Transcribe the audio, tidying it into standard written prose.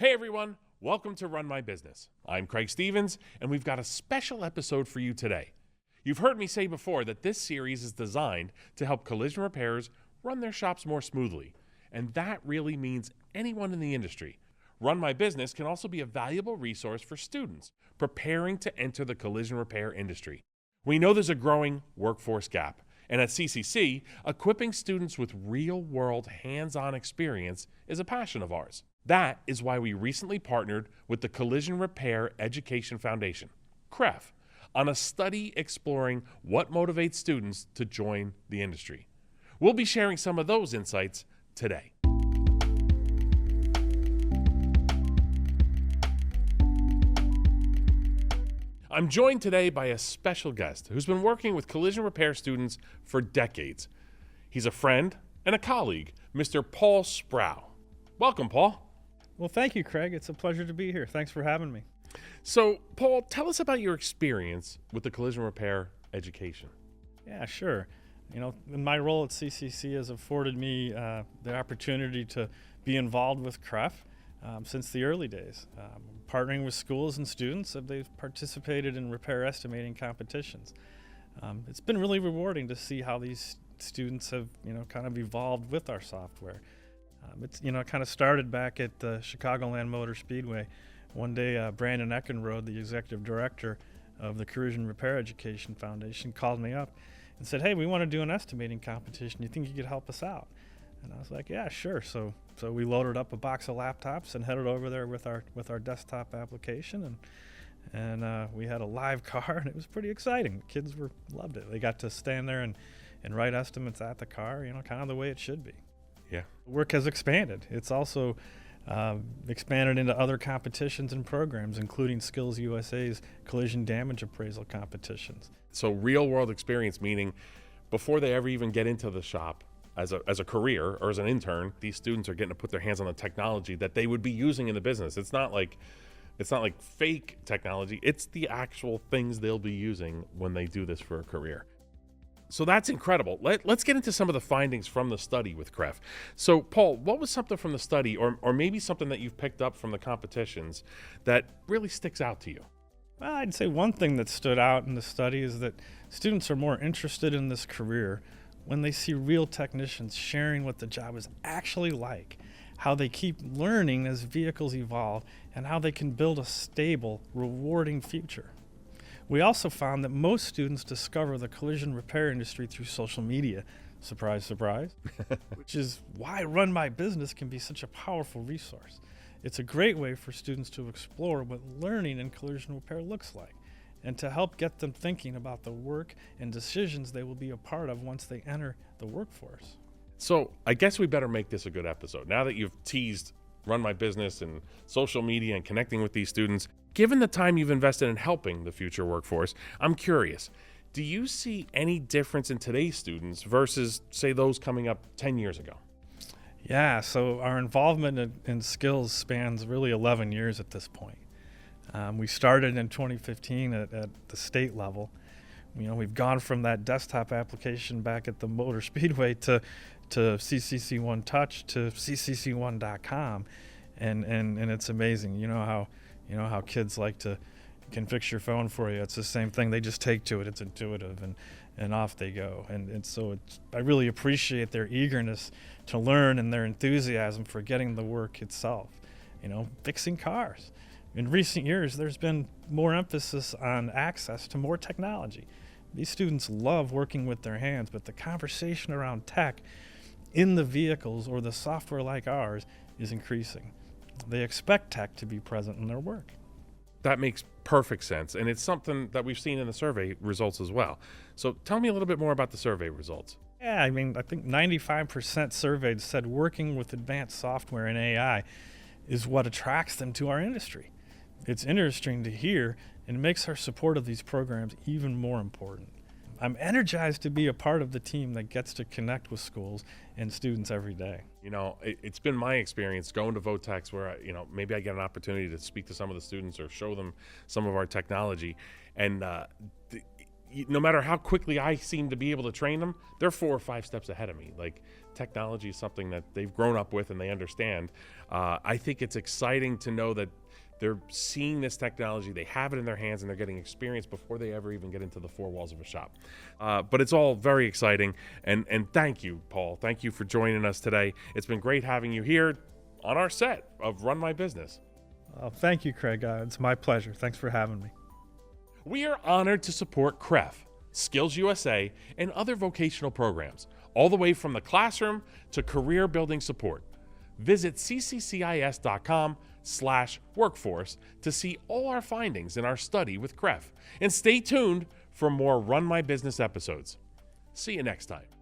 Hey everyone, welcome to Run My Business. I'm Craig Stevens, and we've got a special episode for you today. You've heard me say before that this series is designed to help collision repairers run their shops more smoothly, and that really means anyone in the industry. Run My Business can also be a valuable resource for students preparing to enter the collision repair industry. We know there's a growing workforce gap, and at CCC, equipping students with real-world hands-on experience is a passion of ours. That is why we recently partnered with the Collision Repair Education Foundation, CREF, on a study exploring what motivates students to join the industry. We'll be sharing some of those insights today. I'm joined today by a special guest who's been working with collision repair students for decades. He's a friend and a colleague, Mr. Paul Sprau. Welcome, Paul. Well, thank you, Craig. It's a pleasure to be here. Thanks for having me. So, Paul, tell us about your experience with the collision repair education. Yeah, sure. My role at CCC has afforded me the opportunity to be involved with CREF since the early days. Partnering with schools and students, they've participated in repair estimating competitions. It's been really rewarding to see how these students have, kind of evolved with our software. It's kind of started back at the Chicagoland Motor Speedway. One day, Brandon Eckenrode, the executive director of the Collision Repair Education Foundation, called me up and said, "Hey, we want to do an estimating competition. You think you could help us out?" And I was like, "Yeah, sure." So we loaded up a box of laptops and headed over there with our desktop application, and we had a live car, and it was pretty exciting. Kids loved it. They got to stand there and write estimates at the car, kind of the way it should be. Yeah. The work has expanded. It's also expanded into other competitions and programs, including SkillsUSA's collision damage appraisal competitions. So real world experience, meaning before they ever even get into the shop as a career or as an intern, these students are getting to put their hands on the technology that they would be using in the business. It's not like fake technology. It's the actual things they'll be using when they do this for a career. So that's incredible. Let's get into some of the findings from the study with CREF. So, Paul, what was something from the study, or maybe something that you've picked up from the competitions that really sticks out to you? Well, I'd say one thing that stood out in the study is that students are more interested in this career when they see real technicians sharing what the job is actually like, how they keep learning as vehicles evolve, and how they can build a stable, rewarding future. We also found that most students discover the collision repair industry through social media. Surprise, surprise. Which is why Run My Business can be such a powerful resource. It's a great way for students to explore what learning in collision repair looks like, and to help get them thinking about the work and decisions they will be a part of once they enter the workforce. So I guess we better make this a good episode. Now that you've teased Run My Business and social media and connecting with these students, given the time you've invested in helping the future workforce, I'm curious, do you see any difference in today's students versus, say, those coming up 10 years ago? Yeah, so our involvement in skills spans really 11 years at this point. We started in 2015 at the state level. We've gone from that desktop application back at the Motor Speedway to CCC One Touch to CCC1.com, and it's amazing. How kids can fix your phone for you. It's the same thing. They just take to it. It's intuitive, and off they go. And so I really appreciate their eagerness to learn and their enthusiasm for getting the work itself. Fixing cars. In recent years, there's been more emphasis on access to more technology. These students love working with their hands, but the conversation around tech in the vehicles or the software like ours is increasing. They expect tech to be present in their work. That makes perfect sense, and it's something that we've seen in the survey results as well. So tell me a little bit more about the survey results. Yeah, I think 95% surveyed said working with advanced software and AI is what attracts them to our industry. It's interesting to hear, and makes our support of these programs even more important. I'm energized to be a part of the team that gets to connect with schools and students every day. It's been my experience going to Votex where, maybe I get an opportunity to speak to some of the students or show them some of our technology. And no matter how quickly I seem to be able to train them, they're 4 or 5 steps ahead of me. Like, technology is something that they've grown up with and they understand. I think it's exciting to know that they're seeing this technology, they have it in their hands, and they're getting experience before they ever even get into the 4 walls of a shop. But it's all very exciting, and thank you, Paul. Thank you for joining us today. It's been great having you here on our set of Run My Business. Thank you, Craig. It's my pleasure. Thanks for having me. We are honored to support CREF, SkillsUSA, and other vocational programs, all the way from the classroom to career building support. Visit cccis.com/workforce to see all our findings in our study with CREF. And stay tuned for more Run My Business episodes. See you next time.